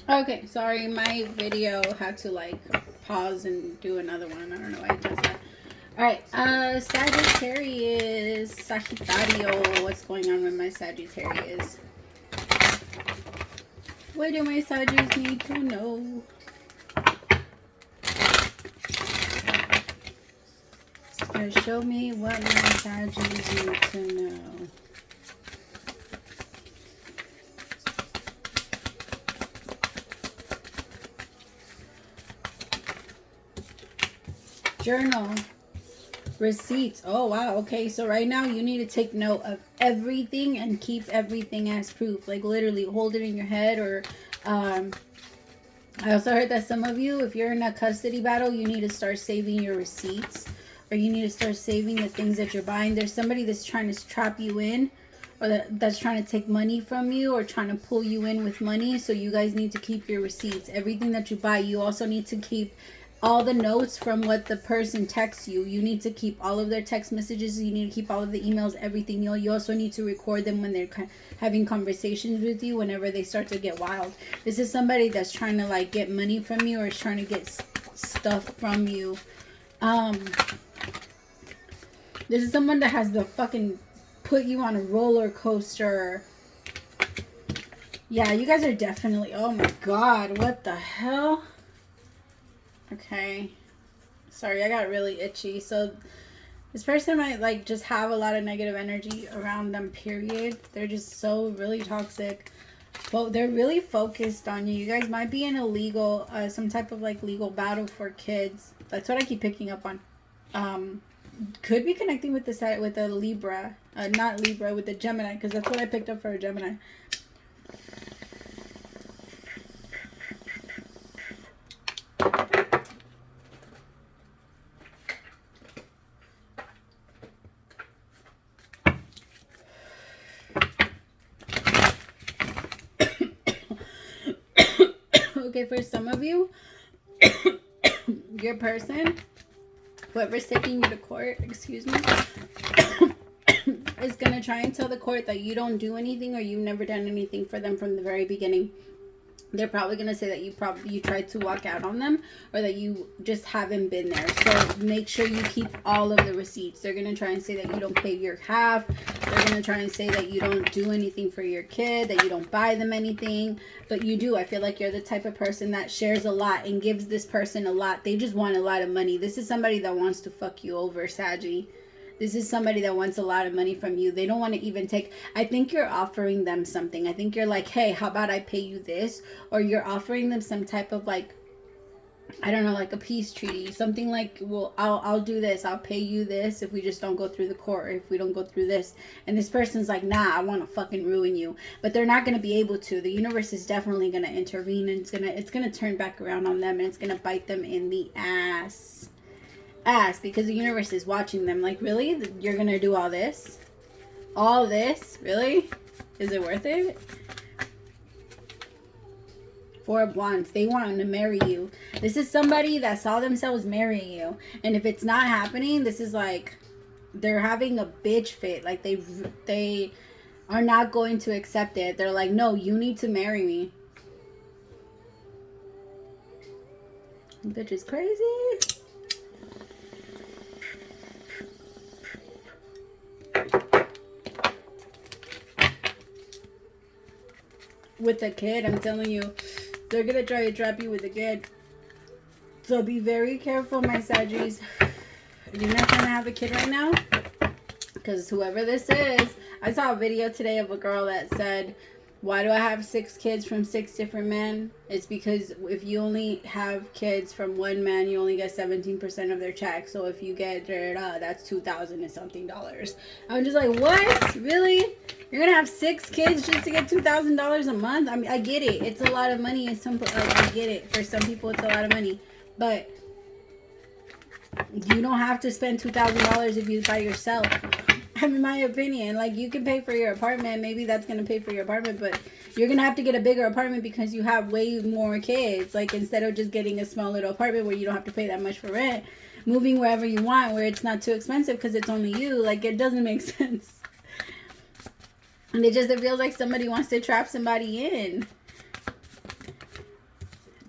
Okay, sorry, my video had to like pause and do another one. I don't know why it does that. Alright, Sagittarius, Sagittario, what's going on with my Sagittarius? What do my Sagittarius need to know? Show me what my Sagittarius need to know. Journal. Receipts. Oh, wow. Okay, so right now you need to take note of everything and keep everything as proof. Like literally hold it in your head. Or I also heard that some of you, if you're in a custody battle, you need to start saving your receipts. Or you need to start saving the things that you're buying. There's somebody that's trying to trap you in. Or that's trying to take money from you. Or trying to pull you in with money. So you guys need to keep your receipts. Everything that you buy, you also need to keep all the notes from what the person texts you. You need to keep all of their text messages. You need to keep all of the emails, everything. You also need to record them when they're having conversations with you, whenever they start to get wild. This is somebody that's trying to like get money from you, or is trying to get stuff from you. This is someone that has the fucking put you on a roller coaster. Yeah, you guys are definitely, oh my god, what the hell? Okay, sorry, I got really itchy. So this person might like just have a lot of negative energy around them, period. They're just so really toxic. But they're really focused on you. You guys might be in a legal, some type of like legal battle for kids. That's what I keep picking up on. Could be connecting with the Libra, not Libra, with the Gemini, because that's what I picked up for a Gemini. Okay, for some of you, your person, whoever's taking you to court, excuse me, is going to try and tell the court that you don't do anything, or you've never done anything for them from the very beginning. They're probably going to say that you tried to walk out on them, or that you just haven't been there. So make sure you keep all of the receipts. They're going to try and say that you don't pay your half. They're going to try and say that you don't do anything for your kid, that you don't buy them anything. But you do. I feel like you're the type of person that shares a lot and gives this person a lot. They just want a lot of money. This is somebody that wants to fuck you over, Saggy. This is somebody that wants a lot of money from you. They don't want to even take... I think you're offering them something. I think you're like, hey, how about I pay you this? Or you're offering them some type of like, I don't know, like a peace treaty. Something like, well, I'll do this. I'll pay you this if we just don't go through the court, or if we don't go through this. And this person's like, nah, I want to fucking ruin you. But they're not going to be able to. The universe is definitely going to intervene, and it's gonna turn back around on them, and it's going to bite them in the ass. Because the universe is watching them. Like, really? You're gonna do all this? All this? Really? Is it worth it? Four of Wands. They want to marry you. This is somebody that saw themselves marrying you. And if it's not happening, this is like they're having a bitch fit. Like they are not going to accept it. They're like, no, you need to marry me. Bitch is crazy. With a kid, I'm telling you, they're gonna try to trap you with a kid. So be very careful, my Saggies. You're not gonna have a kid right now, because whoever this is, I saw a video today of a girl that said, why do I have 6 kids from 6 different men? It's because if you only have kids from one man, you only get 17% of their check. So if you get, that's $2,000 and something dollars. I'm just like, what? Really? You're gonna have 6 kids just to get $2,000 a month? I mean, I get it. It's a lot of money. I get it. For some people, it's a lot of money. But you don't have to spend $2,000 if you by yourself. In my opinion, like, you can pay for your apartment. Maybe that's going to pay for your apartment, but you're going to have to get a bigger apartment because you have way more kids. Like, instead of just getting a small little apartment where you don't have to pay that much for rent, moving wherever you want, where it's not too expensive because it's only you, like, it doesn't make sense. And it feels like somebody wants to trap somebody in.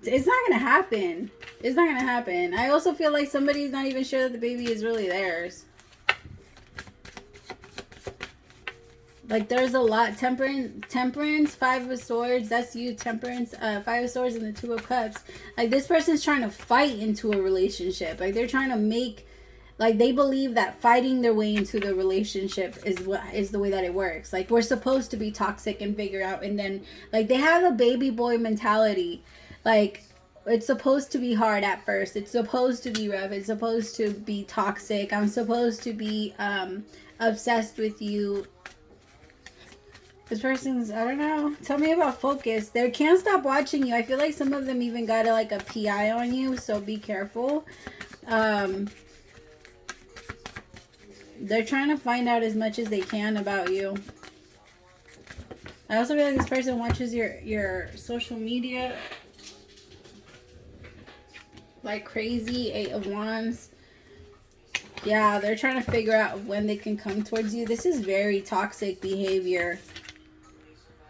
It's not gonna happen. It's not gonna happen. I also feel like somebody's not even sure that the baby is really theirs. Like, there's a lot. Temperance, Five of Swords. That's you, Temperance. Five of Swords and the Two of Cups. Like, this person's trying to fight into a relationship. Like, they're trying to make... Like, they believe that fighting their way into the relationship is the way that it works. Like, we're supposed to be toxic and figure out. And then, like, they have a baby boy mentality. Like, it's supposed to be hard at first. It's supposed to be rough. It's supposed to be toxic. I'm supposed to be obsessed with you. This person's, I don't know. Tell me about focus. They can't stop watching you. I feel like some of them even got like a PI on you. So be careful. They're trying to find out as much as they can about you. I also feel like this person watches your social media like crazy. 8 of Wands. Yeah, they're trying to figure out when they can come towards you. This is very toxic behavior.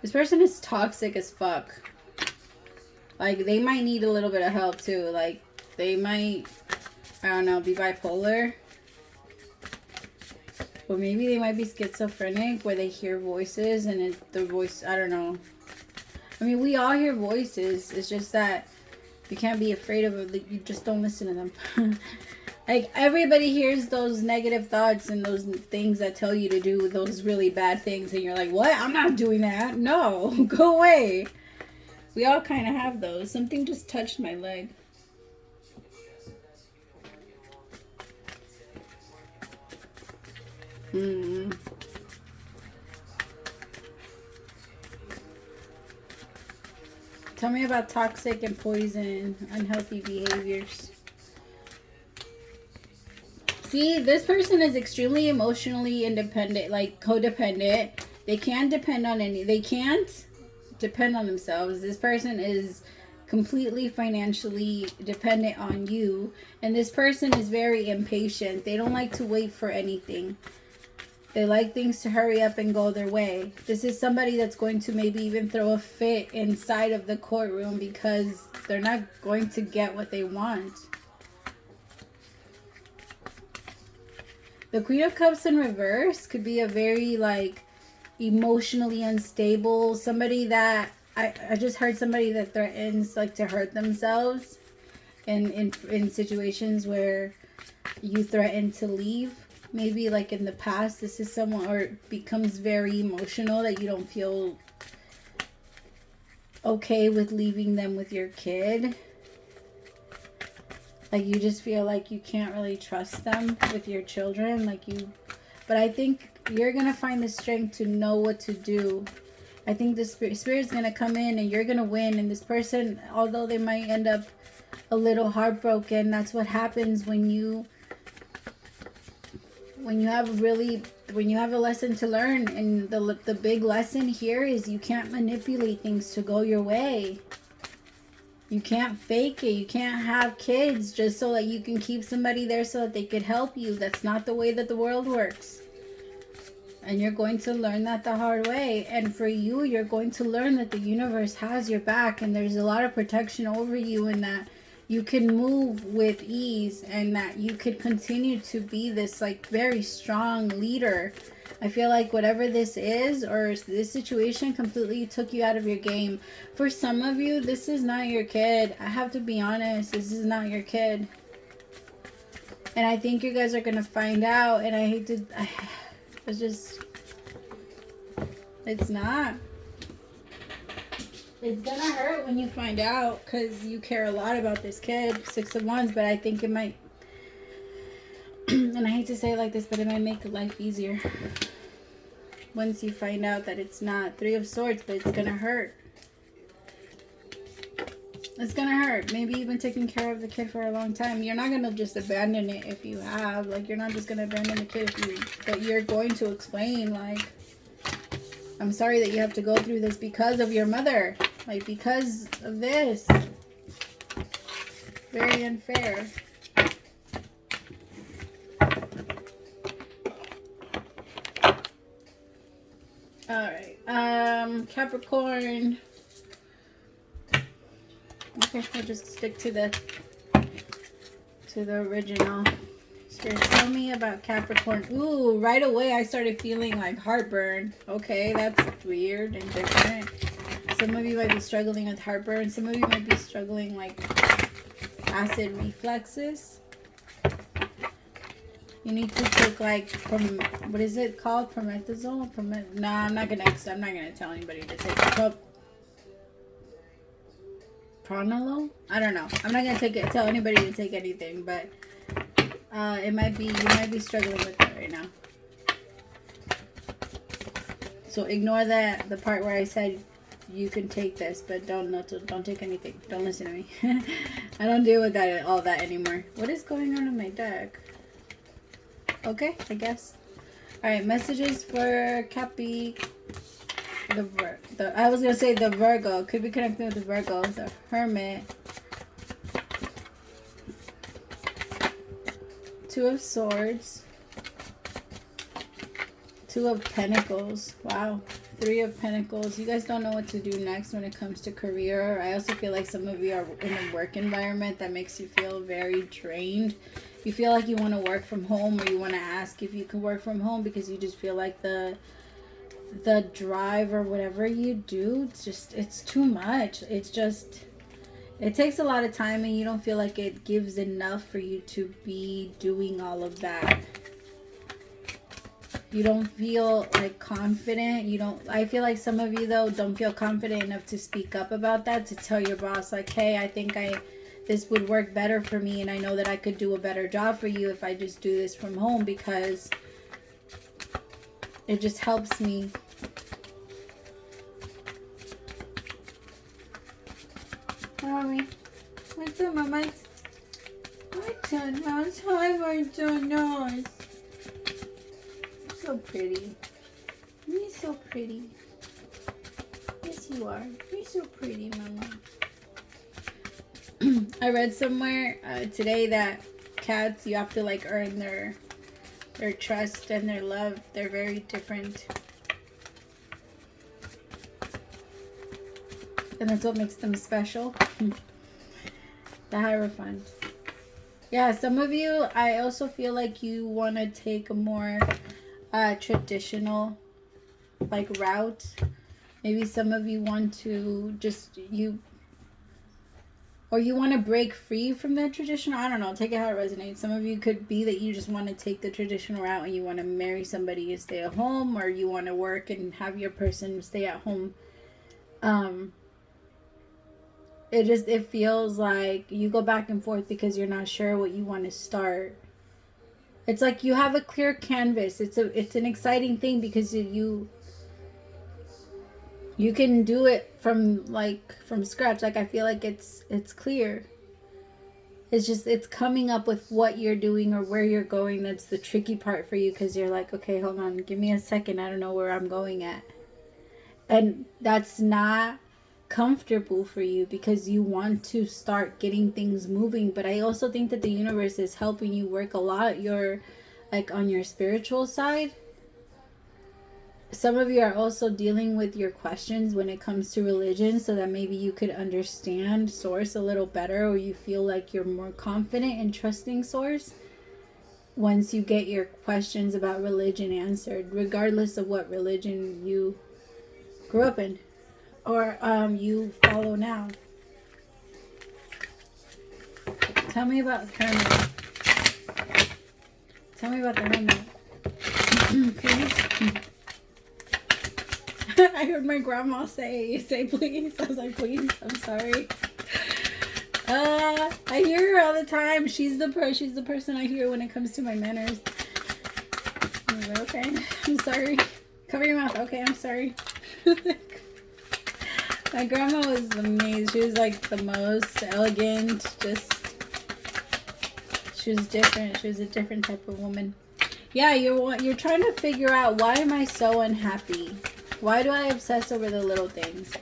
This person is toxic as fuck. Like, they might need a little bit of help too. Like, they might, I don't know, be bipolar. Or maybe they might be schizophrenic, where they hear voices and the voice, I don't know. I mean, we all hear voices. It's just that you can't be afraid of it. You just don't listen to them. Like, everybody hears those negative thoughts and those things that tell you to do those really bad things. And you're like, what? I'm not doing that. No, go away. We all kind of have those. Something just touched my leg. Tell me about toxic and poison, unhealthy behaviors. See, this person is extremely emotionally independent, like codependent. They can't depend on they can't depend on themselves. This person is completely financially dependent on you. And this person is very impatient. They don't like to wait for anything. They like things to hurry up and go their way. This is somebody that's going to maybe even throw a fit inside of the courtroom because they're not going to get what they want. The Queen of Cups in reverse could be a very, like, emotionally unstable. Somebody that, I just heard somebody that threatens, like, to hurt themselves in situations where you threaten to leave. Maybe, like, in the past, this is someone, or it becomes very emotional that you don't feel okay with leaving them with your kid. Like, you just feel like you can't really trust them with your children. But I think you're going to find the strength to know what to do. I think the spirit's going to come in and you're going to win. And this person, although they might end up a little heartbroken, that's what happens when you have a lesson to learn. And the big lesson here is you can't manipulate things to go your way. You can't fake it. You can't have kids just so that you can keep somebody there so that they could help you. That's not the way that the world works. And you're going to learn that the hard way. And for you, you're going to learn that the universe has your back and there's a lot of protection over you, and that you can move with ease and that you could continue to be this, like, very strong leader. I feel like whatever this is, or this situation, completely took you out of your game. For some of you, this is not your kid. I have to be honest. This is not your kid. And I think you guys are going to find out. And I hate to... It's not. It's going to hurt when you find out, because you care a lot about this kid. 6 of Wands, but I think it might... and I hate to say it like this, but it might make life easier once you find out that it's not. 3 of Swords, but it's gonna hurt. It's gonna hurt. Maybe you've been taking care of the kid for a long time. You're not gonna just abandon it if you have. Like, you're not just gonna abandon the kid if you... But you're going to explain, like, I'm sorry that you have to go through this because of your mother. Like, because of this. Very unfair. Alright, Capricorn. Okay, I'll just stick to the original. So tell me about Capricorn. Ooh, right away I started feeling like heartburn. Okay, that's weird and different. Some of you might be struggling with heartburn. Some of you might be struggling like acid reflexes. You need to take like what is it called? Promethazole? No, I'm not gonna tell anybody to take Pronolol? I don't know. I'm not gonna tell anybody to take anything, but you might be struggling with that right now. So ignore the part where I said you can take this, but don't take anything. Don't listen to me. I don't deal with all that anymore. What is going on in my deck? Okay, I guess. All right, messages for Cappy. I was gonna say the Virgo. Could be connected with the Virgo. The Hermit. Two of Swords. Two of Pentacles. Wow. Three of Pentacles. You guys don't know what to do next when it comes to career. I also feel like some of you are in a work environment that makes you feel very drained. You feel like you want to work from home, or you want to ask if you can work from home because you just feel like the drive or whatever you do, it's too much. It takes a lot of time, and you don't feel like it gives enough for you to be doing all of that. You don't feel like confident. I feel like some of you though don't feel confident enough to speak up about that, to tell your boss like, hey, I think this would work better for me, and I know that I could do a better job for you if I just do this from home, because it just helps me. Mommy, what's up, Mama? What's up, Mama? Why am so nice? You're so pretty. You're so pretty. Yes, you are. You're so pretty, Mama. I read somewhere today that cats, you have to like earn their trust and their love. They're very different, and that's what makes them special. The Hierophant. Yeah, some of you, I also feel like you want to take a more traditional like route. Maybe some of you want to or you want to break free from that traditional. I don't know. Take it how it resonates. Some of you could be that you just want to take the traditional route and you want to marry somebody and stay at home, or you want to work and have your person stay at home. It feels like you go back and forth because you're not sure what you want to start. It's like you have a clear canvas. It's an exciting thing because you can do it from scratch. Like I feel like it's clear. It's coming up with what you're doing or where you're going. That's the tricky part for you, because you're like, okay, hold on, give me a second. I don't know where I'm going at. And that's not comfortable for you because you want to start getting things moving. But I also think that the universe is helping you work a lot on your spiritual side. Some of you are also dealing with your questions when it comes to religion, so that maybe you could understand Source a little better, or you feel like you're more confident in trusting Source once you get your questions about religion answered, regardless of what religion you grew up in or you follow now. Tell me about Hermit. Tell me about the Hermit. Please. I heard my grandma say please. I was like, please, I'm sorry. I hear her all the time. She's the person I hear when it comes to my manners. I'm like, okay, I'm sorry. Cover your mouth. Okay, I'm sorry. My grandma was amazing. She was like the most elegant, she was different. She was a different type of woman. Yeah, you're trying to figure out, why am I so unhappy? Why do I obsess over the little things?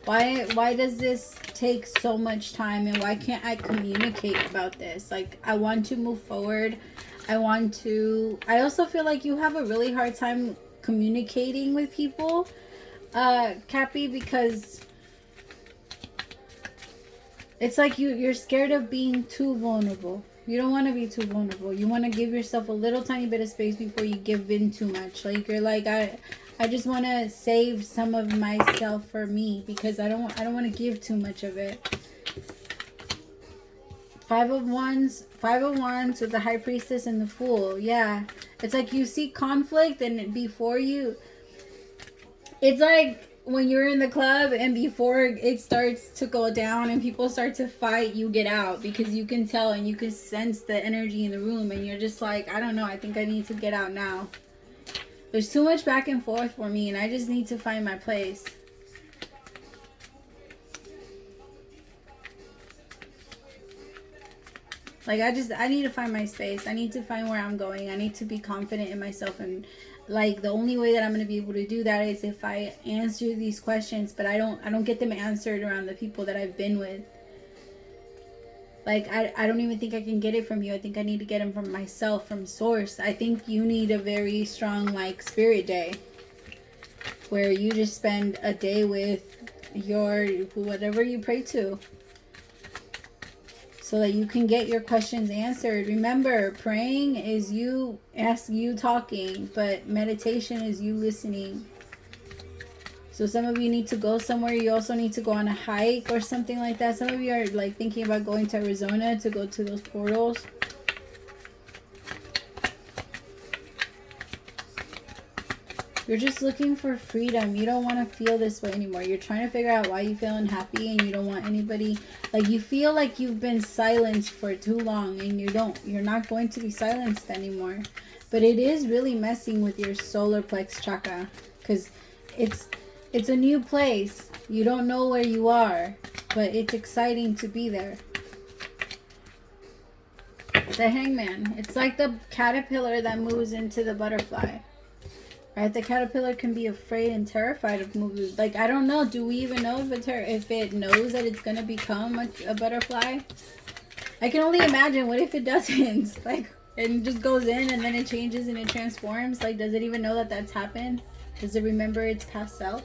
Why does this take so much time, and why can't I communicate about this? Like, I want to move forward. I also feel like you have a really hard time communicating with people, Cappy, because It's like you're scared of being too vulnerable. You don't want to be too vulnerable. You want to give yourself a little tiny bit of space before you give in too much. Like you're like, I just want to save some of myself for me because I don't want to give too much of it. Five of Wands with the High Priestess and the Fool. Yeah, it's like you see conflict, and before you, it's like when you're in the club and before it starts to go down and people start to fight, you get out because you can tell and you can sense the energy in the room, and you're just like, I don't know, I think I need to get out now. There's too much back and forth for me, and I just need to find my place. Like I need to find my space. I need to find where I'm going. I need to be confident in myself, and like the only way that I'm going to be able to do that is if I answer these questions, but I don't get them answered around the people that I've been with. Like I don't even think I can get it from you. I think I need to get them from myself, from source. I think you need a very strong like spirit day where you just spend a day with your whatever you pray to, so that you can get your questions answered. Remember, praying is you talking, but meditation is you listening. So some of you need to go somewhere. You also need to go on a hike or something like that. Some of you are like thinking about going to Arizona to go to those portals. You're just looking for freedom. You don't want to feel this way anymore. You're trying to figure out why you feel unhappy, and you don't want anybody, like you feel like you've been silenced for too long, and you're not going to be silenced anymore. But it is really messing with your solar plex chakra because it's a new place. You don't know where you are, but it's exciting to be there. The Hangman. It's like the caterpillar that moves into the butterfly. Right? The caterpillar can be afraid and terrified of moving. Like, I don't know. Do we even know if it knows that it's going to become a butterfly? I can only imagine. What if it doesn't? Like, it just goes in and then it changes and it transforms. Like, does it even know that that's happened? Does it remember its past self?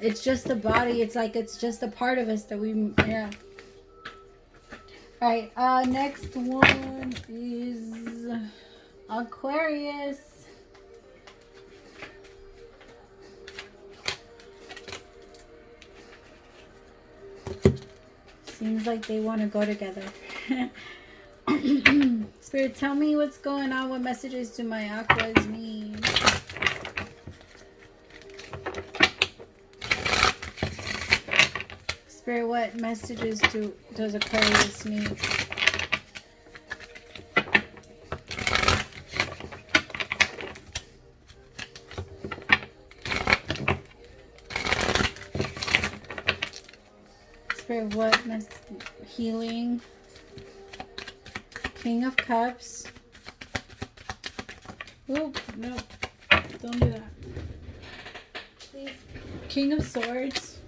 It's just the body. It's like it's just a part of us that we, yeah. Alright, next one is Aquarius. Seems like they want to go together. Spirit, tell me what's going on. What messages do my Aquas need? Spirit, what messages does Aquarius need? Spirit, what healing? King of Cups. Oh, no. Don't do that. Please. King of Swords.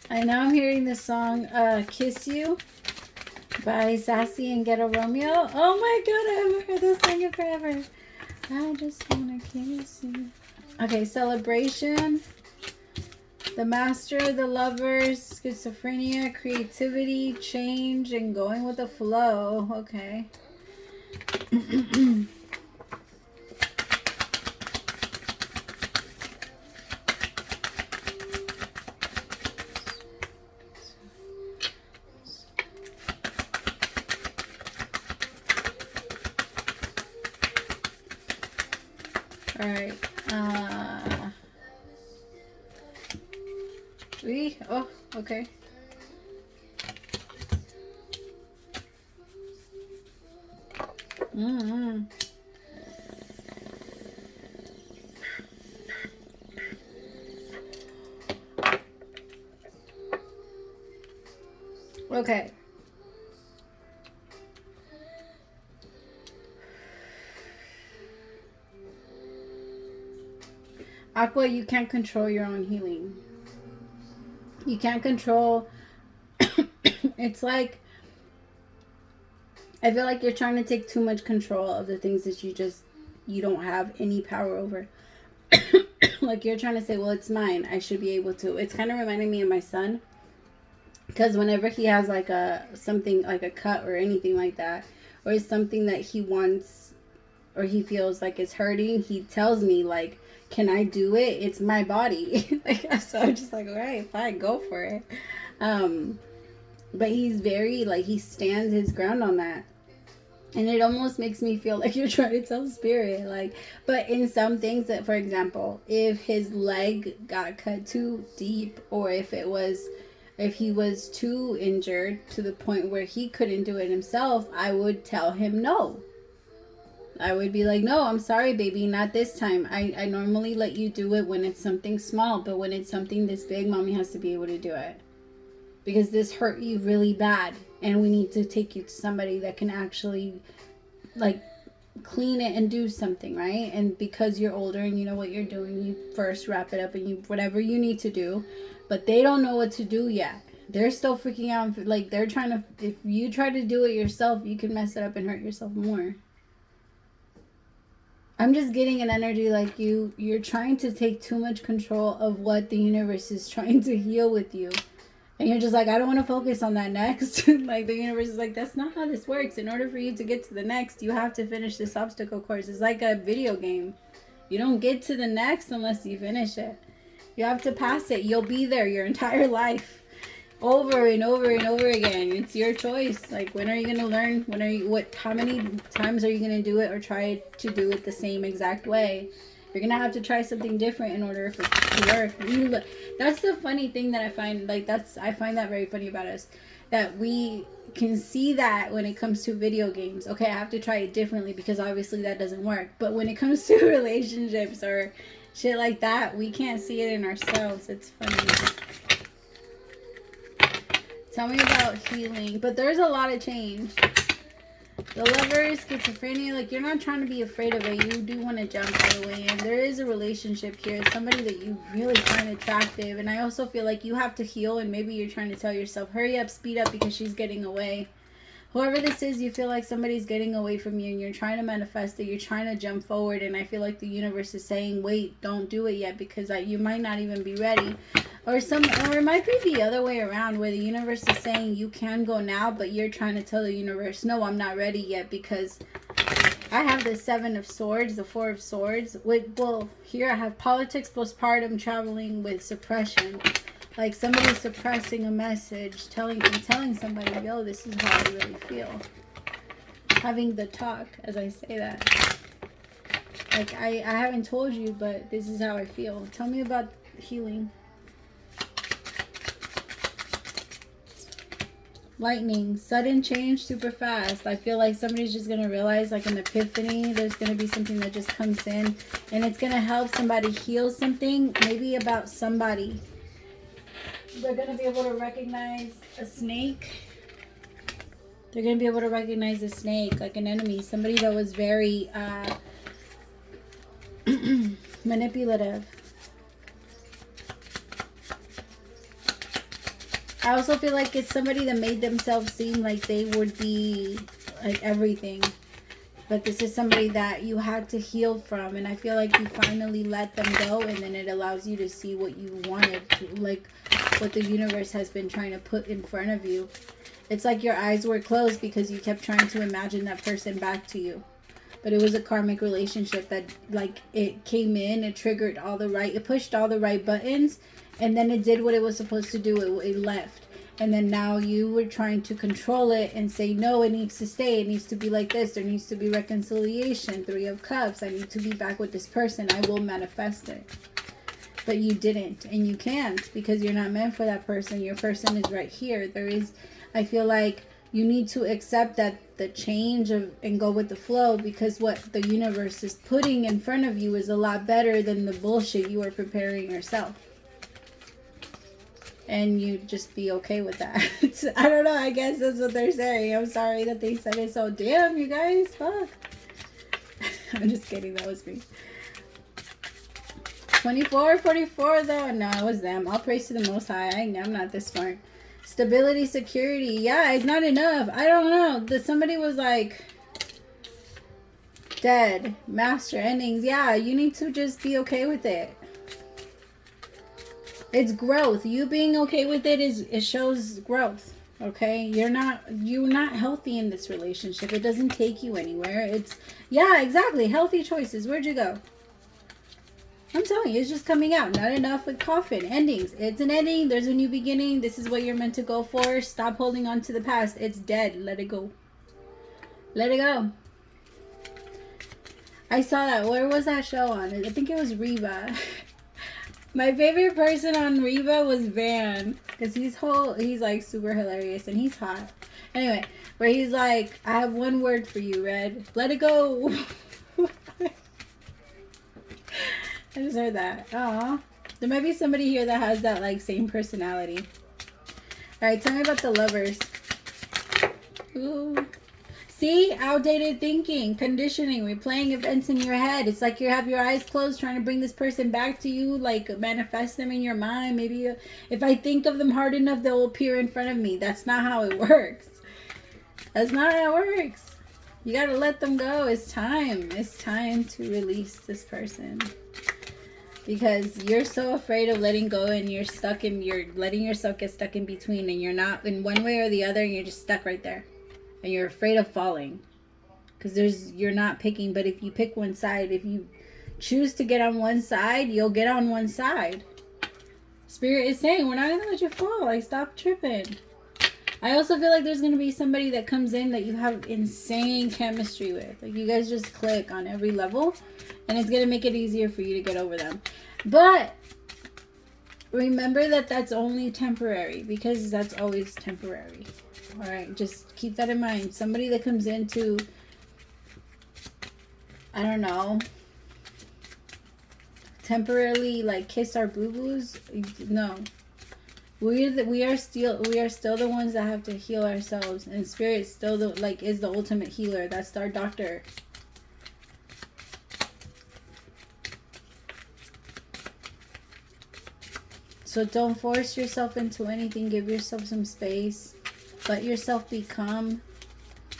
I know I'm hearing the song Kiss You by Sassy and Ghetto Romeo. Oh my god, I haven't heard this song in forever. I just wanna kiss you. Okay, Celebration. The Master, the Lovers, Schizophrenia, Creativity, Change, and Going with the Flow. Okay. Alright. Oh, okay. Okay. Aqua, you can't control your own healing. You can't control. It's like, I feel like you're trying to take too much control of the things that you don't have any power over. Like you're trying to say, well, it's mine, I should be able to. It's kind of reminding me of my son, because whenever he has like something like a cut or anything like that, or something that he wants or he feels like it's hurting, he tells me like, can I do it? It's my body. Like, so I'm just like, all right, fine, go for it. But he's very like, he stands his ground on that. And it almost makes me feel like you're trying to tell spirit, like, but in some things that, for example, if his leg got cut too deep, or if he was too injured to the point where he couldn't do it himself, I would tell him no. I would be like, no, I'm sorry, baby, not this time. I normally let you do it when it's something small, but when it's something this big, mommy has to be able to do it. Because this hurt you really bad, and we need to take you to somebody that can actually like clean it and do something, right? And because you're older and you know what you're doing, you first wrap it up and you whatever you need to do. But they don't know what to do yet. They're still freaking out. Like, they're trying to, if you try to do it yourself, you can mess it up and hurt yourself more. I'm just getting an energy like you're trying to take too much control of what the universe is trying to heal with you. And you're just like, I don't want to focus on that next. Like, the universe is like, that's not how this works. In order for you to get to the next, you have to finish this obstacle course. It's like a video game. You don't get to the next unless you finish it. You have to pass it. You'll be there your entire life. Over and over and over again. It's your choice. Like, when are you going to learn? How many times are you going to do it or try to do it the same exact way? You're going to have to try something different in order for it to work. That's the funny thing that I find, like, I find that very funny about us. That we can see that when it comes to video games. Okay, I have to try it differently because obviously that doesn't work. But when it comes to relationships or shit like that, we can't see it in ourselves. It's funny. Tell me about healing. But there's a lot of change. The Lovers, schizophrenia, like, you're not trying to be afraid of it. You do want to jump all the way in. There is a relationship here. Somebody that you really find attractive. And I also feel like you have to heal, and maybe you're trying to tell yourself, hurry up, speed up, because she's getting away. Whoever this is, you feel like somebody's getting away from you, and you're trying to manifest it. You're trying to jump forward, and I feel like the universe is saying, wait, don't do it yet, because you might not even be ready. Or it might be the other way around, where the universe is saying you can go now, but you're trying to tell the universe, no, I'm not ready yet, because I have the 7 of Swords, the 4 of Swords. Here I have politics, postpartum, traveling with suppression. Like, somebody's suppressing a message, telling somebody, yo, this is how I really feel. Having the talk, as I say that. Like, I haven't told you, but this is how I feel. Tell me about healing. Lightning, sudden change, super fast. I feel like somebody's just going to realize, like an epiphany, there's going to be something that just comes in. And it's going to help somebody heal something, maybe about somebody. They're going to be able to recognize a snake. They're going to be able to recognize a snake, like an enemy. Somebody that was very manipulative. I also feel like it's somebody that made themselves seem like they would be like everything. But this is somebody that you had to heal from. And I feel like you finally let them go. And then it allows you to see what you wanted. Like what the universe has been trying to put in front of you. It's like your eyes were closed because you kept trying to imagine that person back to you. But it was a karmic relationship that, like, it came in, it triggered it pushed all the right buttons. And then it did what it was supposed to do. It left. And then now you were trying to control it and say, no, it needs to stay. It needs to be like this. There needs to be reconciliation. 3 of Cups. I need to be back with this person. I will manifest it. But you didn't. And you can't, because you're not meant for that person. Your person is right here. I feel like you need to accept that the change and go with the flow, because what the universe is putting in front of you is a lot better than the bullshit you are preparing yourself. And you just be okay with that. I don't know. I guess that's what they're saying. I'm sorry that they said it so damn, you guys. Fuck. I'm just kidding. That was me. 24, 44 though. No, it was them. All praise to the Most High. I'm not this smart. Stability, security. Yeah, it's not enough. I don't know. Somebody was like, Dead. Master endings. Yeah, you need to just be okay with it. It's growth. You being okay with it it shows growth. Okay? You're not healthy in this relationship. It doesn't take you anywhere. Yeah, exactly. Healthy choices. Where'd you go? I'm telling you, it's just coming out. Not enough with coffin. Endings. It's an ending. There's a new beginning. This is what you're meant to go for. Stop holding on to the past. It's dead. Let it go. Let it go. I saw that. Where was that show on? I think it was Reba. My favorite person on Reba was Van. Because he's like super hilarious and he's hot. Anyway, where he's like, I have one word for you, Red. Let it go. I just heard that. Aw. There might be somebody here that has that like same personality. Alright, tell me about the lovers. Ooh. See? Outdated thinking, conditioning, replaying events in your head. It's like you have your eyes closed trying to bring this person back to you, like manifest them in your mind. Maybe if I think of them hard enough, they'll appear in front of me. That's not how it works. That's not how it works. You gotta let them go. It's time. It's time to release this person. Because you're so afraid of letting go and you're letting yourself get stuck in between and you're not in one way or the other and you're just stuck right there. And you're afraid of falling. Because you're not picking, but if you pick one side, if you choose to get on one side, you'll get on one side. Spirit is saying, we're not going to let you fall. Like, stop tripping. I also feel like there's going to be somebody that comes in that you have insane chemistry with. Like, you guys just click on every level. And it's going to make it easier for you to get over them. But remember that that's only temporary. Because that's always temporary. Alright, just keep that in mind. Somebody that comes in to, I don't know, temporarily like kiss our boo-boos. No. We are still the ones that have to heal ourselves. And Spirit still is the ultimate healer. That's our doctor. So don't force yourself into anything. Give yourself some space. Let yourself become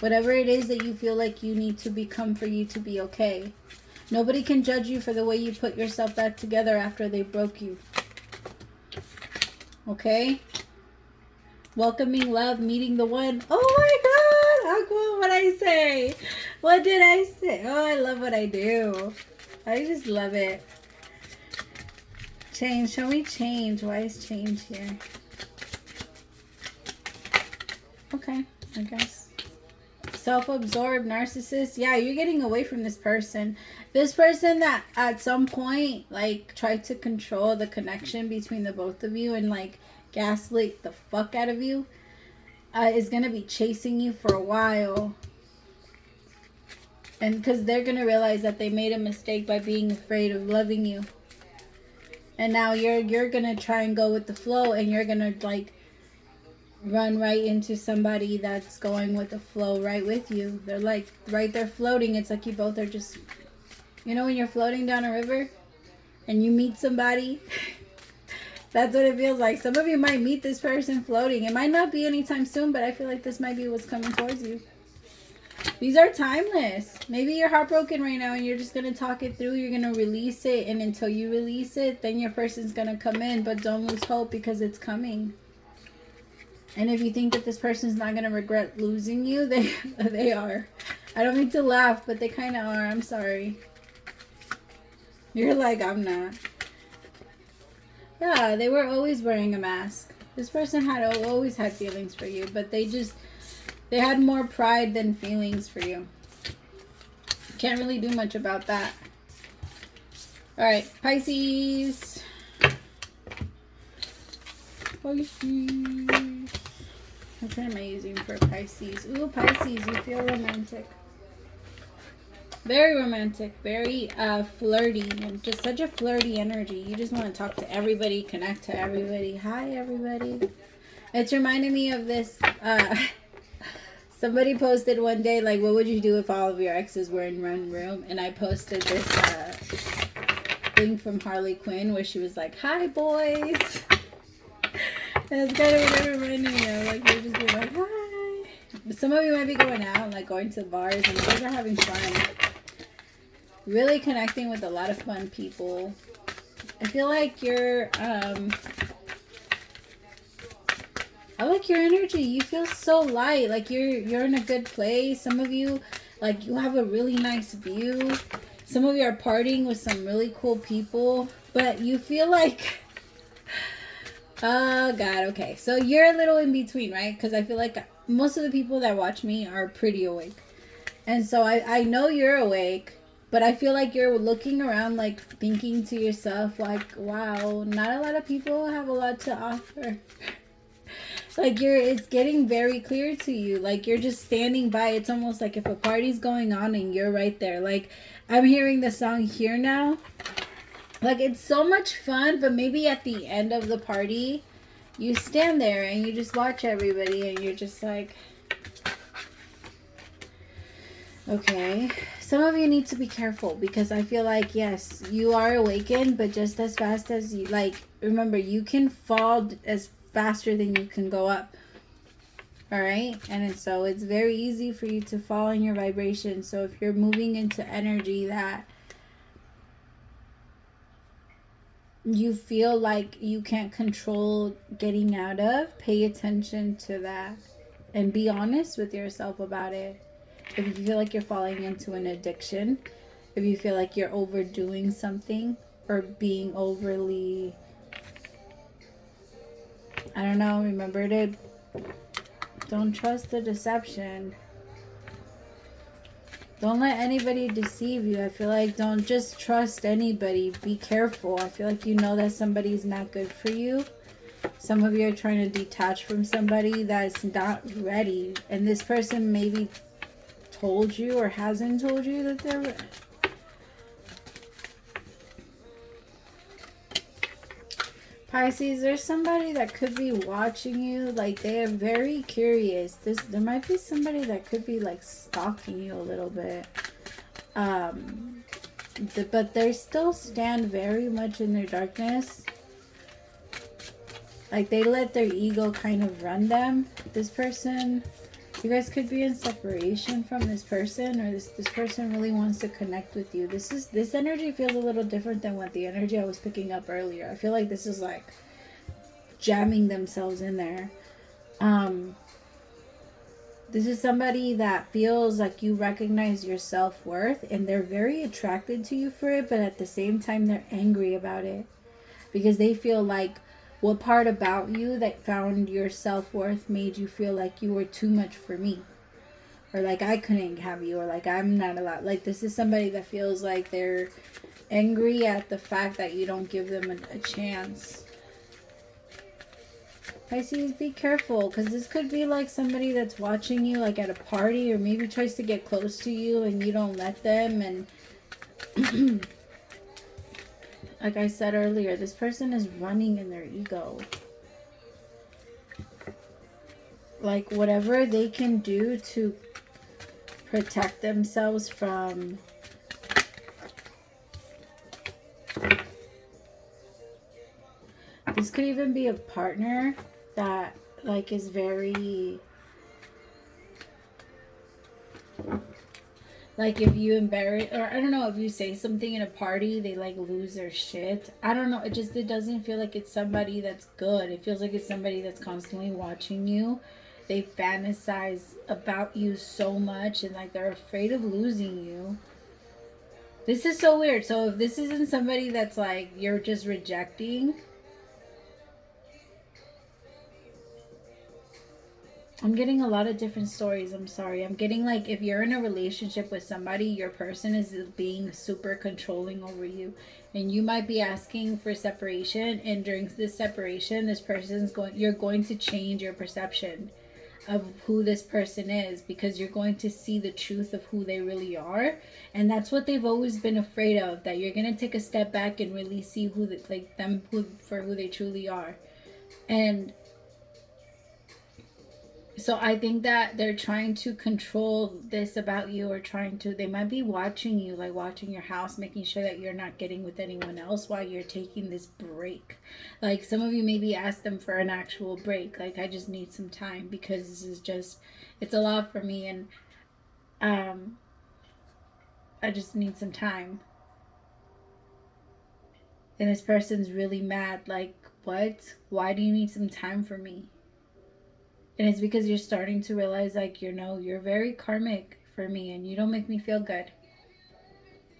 whatever it is that you feel like you need to become for you to be okay. Nobody can judge you for the way you put yourself back together after they broke you. Okay? Welcoming love, meeting the one. Oh my God! Aqua, what'd I say? What did I say? Oh, I love what I do. I just love it. Change. Show me change. Why is change here? Okay, I guess. Self-absorbed narcissist. Yeah, you're getting away from this person. This person that at some point like tried to control the connection between the both of you and like gaslight the fuck out of you is going to be chasing you for a while. And because they're going to realize that they made a mistake by being afraid of loving you. And now you're going to try and go with the flow and you're going to like run right into somebody that's going with the flow right with you. They're like right there floating. It's like you both are just, you know, when you're floating down a river and you meet somebody, that's what it feels like. Some of you might meet this person floating. It might not be anytime soon, but I feel like this might be what's coming towards you. These are timeless. Maybe you're heartbroken right now and you're just going to talk it through. You're going to release it. And until you release it, then your person's going to come in. But don't lose hope because it's coming. And if you think that this person's not going to regret losing you, they are. I don't mean to laugh, but they kind of are. I'm sorry. You're like, I'm not. Yeah, they were always wearing a mask. This person always had feelings for you, but they had more pride than feelings for you. Can't really do much about that. Alright, Pisces. Pisces. Which one am I using for Pisces? Ooh, Pisces, you feel romantic. Very romantic. Very flirty. And just such a flirty energy. You just want to talk to everybody, connect to everybody. Hi, everybody. It's reminding me of this. Somebody posted one day, like, what would you do if all of your exes were in one room? And I posted this thing from Harley Quinn where she was like, hi, boys. That's kind of what it reminded me of. Like, you're just being like, hi. Some of you might be going out, like going to bars, and you guys are having fun. really connecting with a lot of fun people. I feel like you're, I like your energy. You feel so light. Like you're in a good place. Some of you, like, you have a really nice view. Some of you are partying with some really cool people. But you feel like, oh God, okay. So you're a little in between, right? Because I feel like most of the people that watch me are pretty awake. And so I know you're awake. But I feel like you're looking around, like, thinking to yourself, like, wow, not a lot of people have a lot to offer. Like, it's getting very clear to you. Like, you're just standing by. It's almost like if a party's going on and you're right there. Like, I'm hearing the song Here Now. Like, it's so much fun, but maybe at the end of the party, you stand there and you just watch everybody and you're just like, okay. Some of you need to be careful because I feel like, yes, you are awakened, but just as fast as you, like, remember, you can fall as faster than you can go up. All right. And so it's very easy for you to fall in your vibration. So if you're moving into energy that you feel like you can't control getting out of, pay attention to that and be honest with yourself about it. If you feel like you're falling into an addiction, if you feel like you're overdoing something or being overly, I don't know, remember to don't trust the deception. Don't let anybody deceive you. I feel like don't just trust anybody. Be careful. I feel like you know that somebody's not good for you. Some of you are trying to detach from somebody that's not ready. And this person maybe told you or hasn't told you that they're... Pisces, there's somebody that could be watching you. Like, they are very curious. There might be somebody that could be, like, stalking you a little bit. But they still stand very much in their darkness. Like, they let their ego kind of run them. This person, you guys could be in separation from this person, or this person really wants to connect with you. This energy feels a little different than what the energy I was picking up earlier. I feel like this is like jamming themselves in there. This is somebody that feels like you recognize your self-worth and they're very attracted to you for it, but at the same time they're angry about it because they feel like, what part about you that found your self-worth made you feel like you were too much for me? Or like I couldn't have you, or like I'm not allowed. Like, this is somebody that feels like they're angry at the fact that you don't give them a chance. Pisces, be careful, because this could be like somebody that's watching you like at a party, or maybe tries to get close to you and you don't let them. And like I said earlier, this person is running in their ego. Like, whatever they can do to protect themselves from this could even be a partner that, like, is very, like, if you embarrass, or I don't know, if you say something in a party, they like lose their shit. I don't know. It doesn't feel like it's somebody that's good. It feels like it's somebody that's constantly watching you. They fantasize about you so much and like they're afraid of losing you. This is so weird. So if this isn't somebody that's like you're just rejecting, I'm getting a lot of different stories. I'm sorry. I'm getting like, if you're in a relationship with somebody, your person is being super controlling over you. And you might be asking for separation. And during this separation, this person's you're going to change your perception of who this person is, because you're going to see the truth of who they really are. And that's what they've always been afraid of, that you're going to take a step back and really see who for who they truly are. And so I think that they're trying to control this about you, or they might be watching you, like watching your house, making sure that you're not getting with anyone else while you're taking this break. Like, some of you maybe ask them for an actual break. Like, I just need some time because this is just, it's a lot for me. And I just need some time. And this person's really mad. Like, what? Why do you need some time for me? And it's because you're starting to realize, like, you know, you're very karmic for me and you don't make me feel good.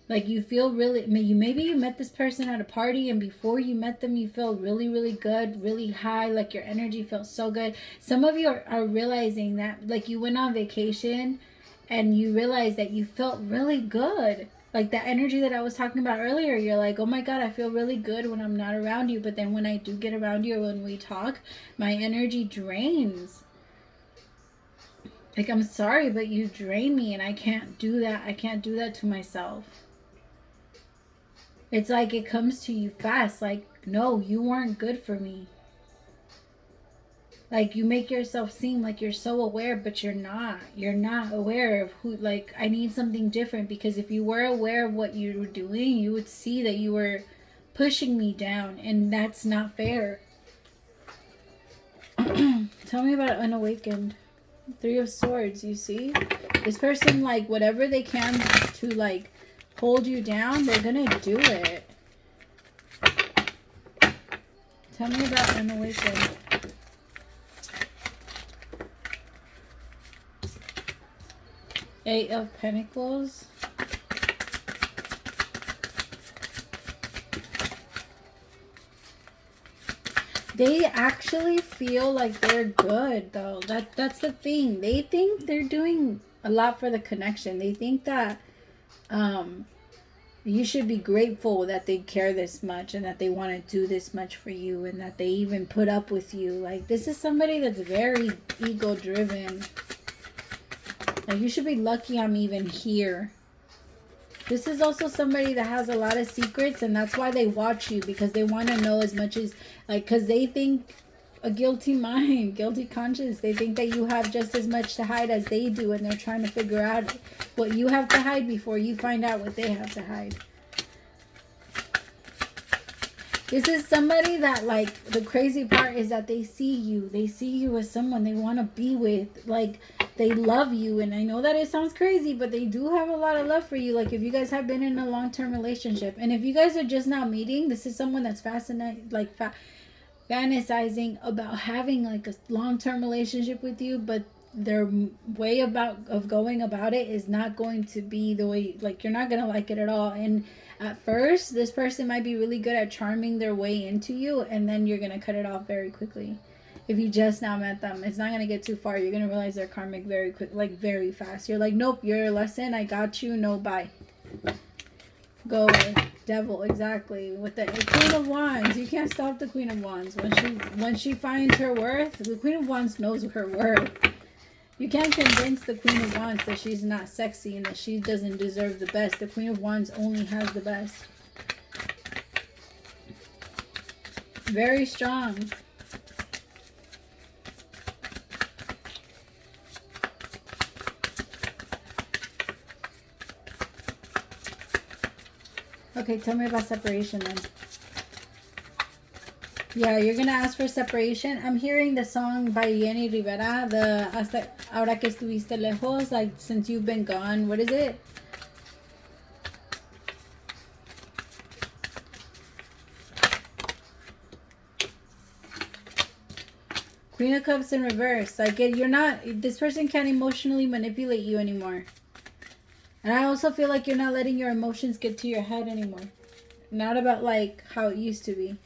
Like, you feel really, maybe you met this person at a party, and before you met them, you feel really, really good, really high. Like, your energy feels so good. Some of you are realizing that, like, you went on vacation and you realized that you felt really good. Like, that energy that I was talking about earlier, you're like, oh my God, I feel really good when I'm not around you. But then when I do get around you, or when we talk, my energy drains. Like, I'm sorry, but you drain me, and I can't do that. I can't do that to myself. It's like it comes to you fast. Like, no, you weren't good for me. Like, you make yourself seem like you're so aware, but you're not. You're not aware of who, like, I need something different. Because if you were aware of what you were doing, you would see that you were pushing me down. And that's not fair. Tell me about Unawakened. 3 of Swords, you see? This person, like, whatever they can to, like, hold you down, they're gonna do it. Tell me about Unawakened. Eight of Pentacles. They actually feel like they're good, though. That's the thing. They think they're doing a lot for the connection. They think that you should be grateful that they care this much and that they want to do this much for you and that they even put up with you. Like, this is somebody that's very ego-driven. Like, you should be lucky I'm even here. This is also somebody that has a lot of secrets, and that's why they watch you, because they want to know as much as, like, because they think a guilty mind, guilty conscience. They think that you have just as much to hide as they do, and they're trying to figure out what you have to hide before you find out what they have to hide. This is somebody that, like, the crazy part is that they see you. They see you as someone they want to be with. Like, they love you. And I know that it sounds crazy, but they do have a lot of love for you. Like, if you guys have been in a long-term relationship. And if you guys are just now meeting, this is someone that's fascinated, like, fantasizing about having, like, a long-term relationship with you. But their way of going about it is not going to be the way, like, you're not going to like it at all. And at first, this person might be really good at charming their way into you, and then you're going to cut it off very quickly. If you just now met them, it's not going to get too far. You're going to realize they're karmic very quick, like, very fast. You're like, nope, your lesson, I got you, no, bye. Go away. Devil, exactly. With the Queen of Wands, you can't stop the Queen of Wands. When she finds her worth, the Queen of Wands knows her worth. You can't convince the Queen of Wands that she's not sexy and that she doesn't deserve the best. The Queen of Wands only has the best. Very strong. Okay, tell me about separation then. Yeah, you're going to ask for separation. I'm hearing the song by Jenny Rivera, the Hasta Ahora que estuviste lejos, like, since you've been gone. What is it? Queen of Cups in reverse. Like, you're not, this person can't emotionally manipulate you anymore. And I also feel like you're not letting your emotions get to your head anymore. Not about, like, how it used to be.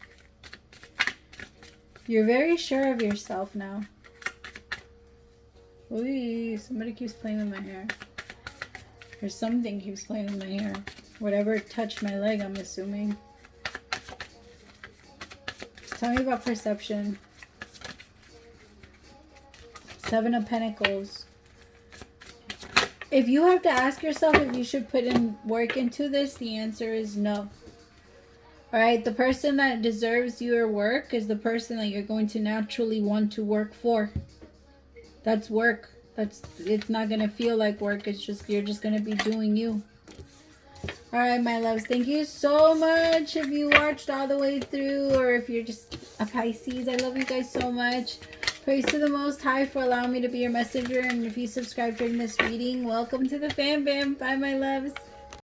You're very sure of yourself now. Ooh, somebody keeps playing with my hair. Or something keeps playing with my hair. Whatever touched my leg, I'm assuming. Tell me about perception. 7 of Pentacles. If you have to ask yourself if you should put in work into this, the answer is no. Alright, the person that deserves your work is the person that you're going to naturally want to work for. That's work. It's not going to feel like work. It's just, you're just going to be doing you. Alright, my loves, thank you so much if you watched all the way through, or if you're just a Pisces. I love you guys so much. Praise to the Most High for allowing me to be your messenger. And if you subscribed during this reading, welcome to the fam bam. Bye, my loves.